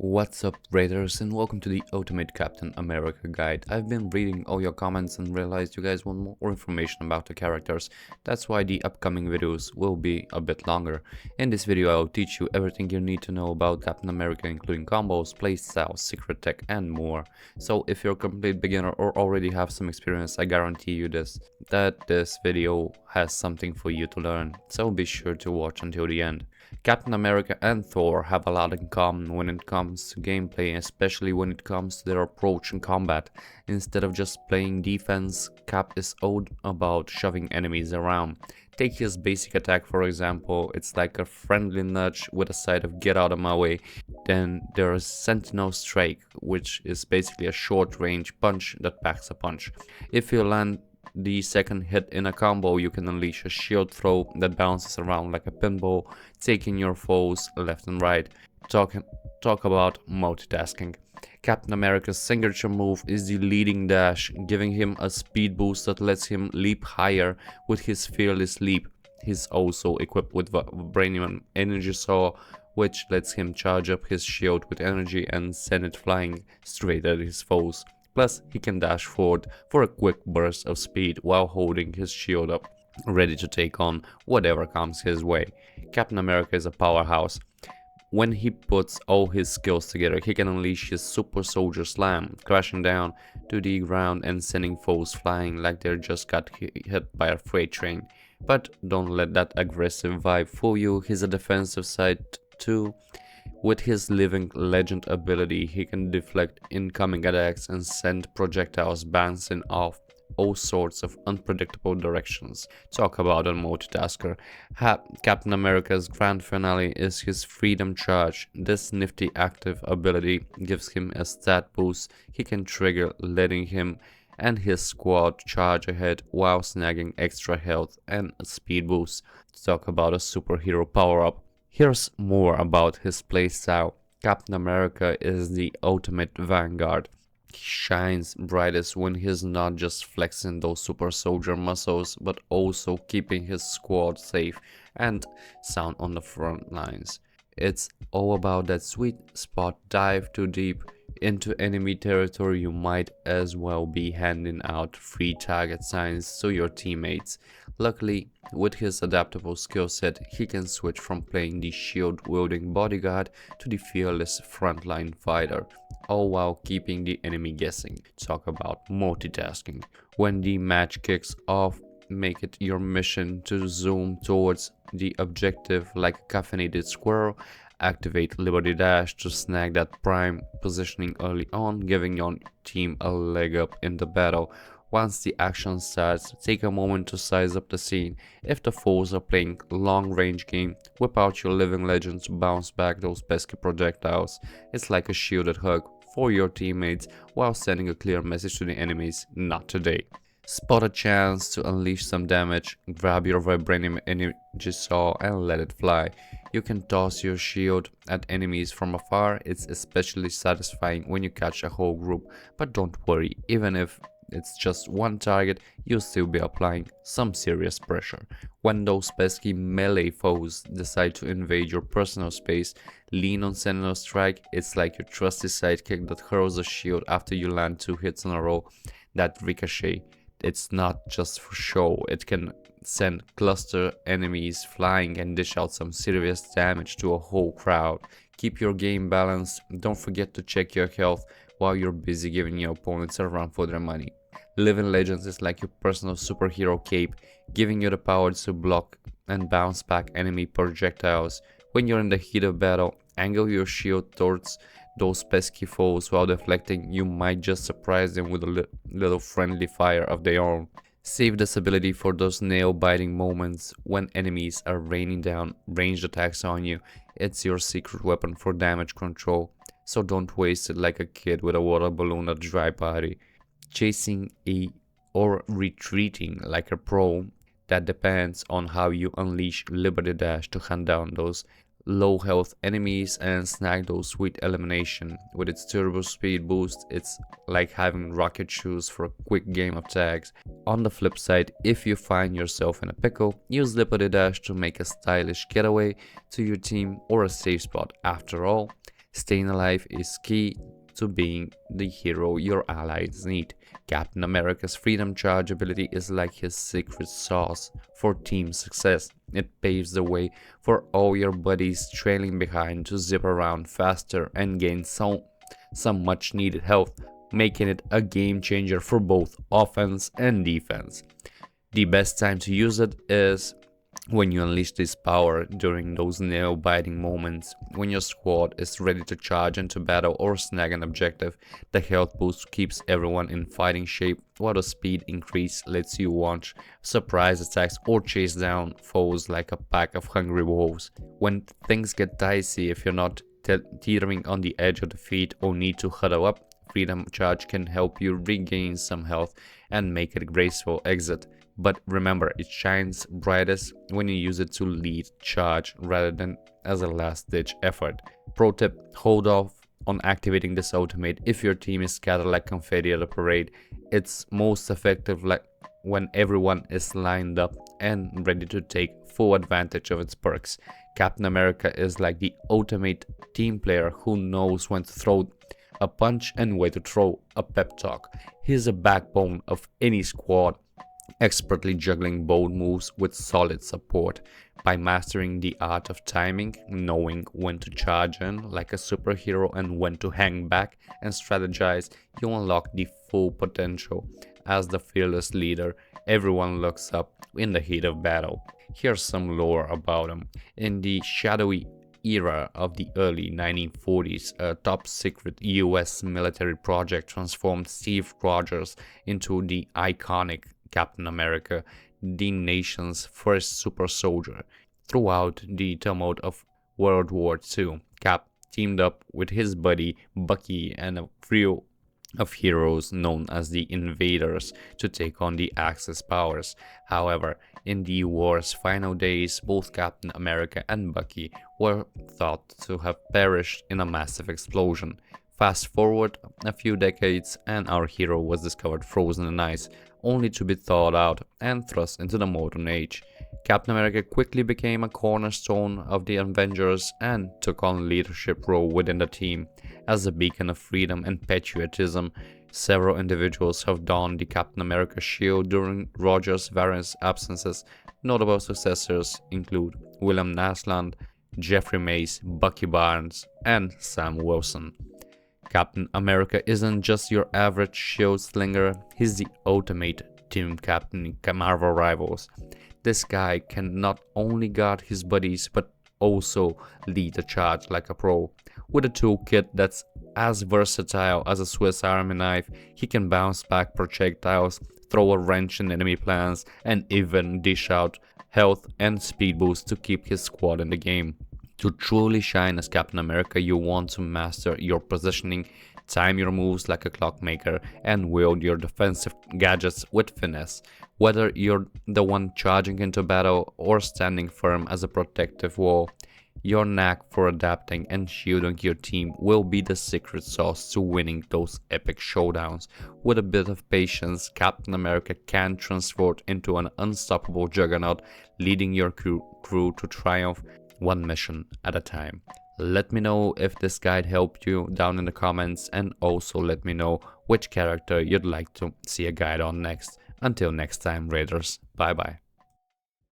What's up, Raiders, and welcome to the Ultimate Captain America guide. I've been reading all your comments and realized you guys want more information about the characters. That's why the upcoming videos will be a bit longer. In this video I'll teach you everything you need to know about Captain America, including combos, playstyles, secret tech and more. So if you're a complete beginner or already have some experience, I guarantee you that this video has something for you to learn. So be sure to watch until the end. Captain America and Thor have a lot in common when it comes to gameplay, especially when it comes to their approach in combat. Instead of just playing defense, Cap is all about shoving enemies around. Take his basic attack for example, it's like a friendly nudge with a side of get out of my way. Then there is Sentinel Strike, which is basically a short range punch that packs a punch. If you land the second hit in a combo, you can unleash a shield throw that bounces around like a pinball, taking your foes left and right. Talk about multitasking. Captain America's signature move is the leading dash, giving him a speed boost that lets him leap higher with his fearless leap. He's also equipped with Vibranium Energy Saw, which lets him charge up his shield with energy and send it flying straight at his foes. Plus, he can dash forward for a quick burst of speed while holding his shield up, ready to take on whatever comes his way. Captain America is a powerhouse. When he puts all his skills together, he can unleash his Super Soldier Slam, crashing down to the ground and sending foes flying like they just got hit by a freight train. But don't let that aggressive vibe fool you, he's a defensive side too. With his Living Legend ability, he can deflect incoming attacks and send projectiles bouncing off all sorts of unpredictable directions. Talk about a multitasker. Captain America's grand finale is his Freedom Charge. This nifty active ability gives him a stat boost he can trigger, letting him and his squad charge ahead while snagging extra health and a speed boost. Talk about a superhero power-up. Here's more about his playstyle. Captain America is the ultimate Vanguard. He shines brightest when he's not just flexing those super soldier muscles, but also keeping his squad safe and sound on the front lines. It's all about that sweet spot. Dive too deep into enemy territory, you might as well be handing out free target signs to your teammates. Luckily, with his adaptable skill set, he can switch from playing the shield-wielding bodyguard to the fearless frontline fighter, all while keeping the enemy guessing. Talk about multitasking. When the match kicks off, make it your mission to zoom towards the objective like a caffeinated squirrel. Activate Liberty Dash to snag that prime positioning early on, giving your team a leg up in the battle. Once the action starts, take a moment to size up the scene. If the foes are playing long range game, whip out your Living Legend to bounce back those pesky projectiles. It's like a shielded hug for your teammates while sending a clear message to the enemies: not today. Spot a chance to unleash some damage, grab your Vibranium Energy Saw and let it fly. You can toss your shield at enemies from afar. It's especially satisfying when you catch a whole group, but don't worry, even if it's just one target, you'll still be applying some serious pressure. When those pesky melee foes decide to invade your personal space, lean on Sentinel Strike. It's like your trusty sidekick that hurls a shield after you land 2 hits in a row. That ricochet, it's not just for show, it can send cluster enemies flying and dish out some serious damage to a whole crowd. Keep your game balanced, don't forget to check your health while you're busy giving your opponents a run for their money. Living Legends is like your personal superhero cape, giving you the power to block and bounce back enemy projectiles. When you're in the heat of battle, angle your shield towards those pesky foes while deflecting. You might just surprise them with a little friendly fire of their own. Save this ability for those nail-biting moments when enemies are raining down ranged attacks on you. It's your secret weapon for damage control, so don't waste it like a kid with a water balloon at a dry party. Chasing or retreating like a pro, that depends on how you unleash Liberty Dash to hunt down those low health enemies and snag those sweet elimination. With its turbo speed boost, it's like having rocket shoes for a quick game of tags. On the flip side, if you find yourself in a pickle, use Liberty Dash to make a stylish getaway to your team or a safe spot. After all, Staying alive is key to being the hero your allies need. Captain America's Freedom Charge ability is like his secret sauce for team success. It paves the way for all your buddies trailing behind to zip around faster and gain some much needed health, making it a game changer for both offense and defense. The best time to use it is when you unleash this power during those nail-biting moments, when your squad is ready to charge into battle or snag an objective. The health boost keeps everyone in fighting shape, while the speed increase lets you launch surprise attacks or chase down foes like a pack of hungry wolves. When things get dicey, if you're not teetering on the edge of defeat or need to huddle up, Freedom Charge can help you regain some health and make it a graceful exit. But remember, it shines brightest when you use it to lead charge rather than as a last-ditch effort. Pro tip, hold off on activating this ultimate if your team is scattered like confetti at a parade. It's most effective when everyone is lined up and ready to take full advantage of its perks. Captain America is like the ultimate team player who knows when to throw a punch and when to throw a pep talk. He's a backbone of any squad, expertly juggling bold moves with solid support. By mastering the art of timing, knowing when to charge in like a superhero and when to hang back and strategize, you unlock the full potential as the fearless leader everyone looks up in the heat of battle. Here's some lore about him. In the shadowy era of the early 1940s, a top-secret US military project transformed Steve Rogers into the iconic Captain America, the nation's first super soldier. Throughout the tumult of World War II, Cap teamed up with his buddy Bucky and a trio of heroes known as the Invaders to take on the Axis powers. However, in the war's final days, both Captain America and Bucky were thought to have perished in a massive explosion. Fast forward a few decades and our hero was discovered frozen in ice, only to be thawed out and thrust into the modern age. Captain America quickly became a cornerstone of the Avengers and took on a leadership role within the team. As a beacon of freedom and patriotism, several individuals have donned the Captain America shield during Rogers' various absences. Notable successors include William Nasland, Jeffrey Mace, Bucky Barnes, and Sam Wilson. Captain America isn't just your average shield slinger, he's the ultimate team captain in Marvel rivals. This guy can not only guard his buddies but also lead a charge like a pro. With a toolkit that's as versatile as a Swiss Army knife, he can bounce back projectiles, throw a wrench in enemy plans, and even dish out health and speed boosts to keep his squad in the game. To truly shine as Captain America, you want to master your positioning, time your moves like a clockmaker, and wield your defensive gadgets with finesse. Whether you're the one charging into battle or standing firm as a protective wall, your knack for adapting and shielding your team will be the secret sauce to winning those epic showdowns. With a bit of patience, Captain America can transform into an unstoppable juggernaut, leading your crew to triumph one mission at a time. Let me know if this guide helped you down in the comments, and also let me know which character you'd like to see a guide on next. Until next time, Raiders, bye bye.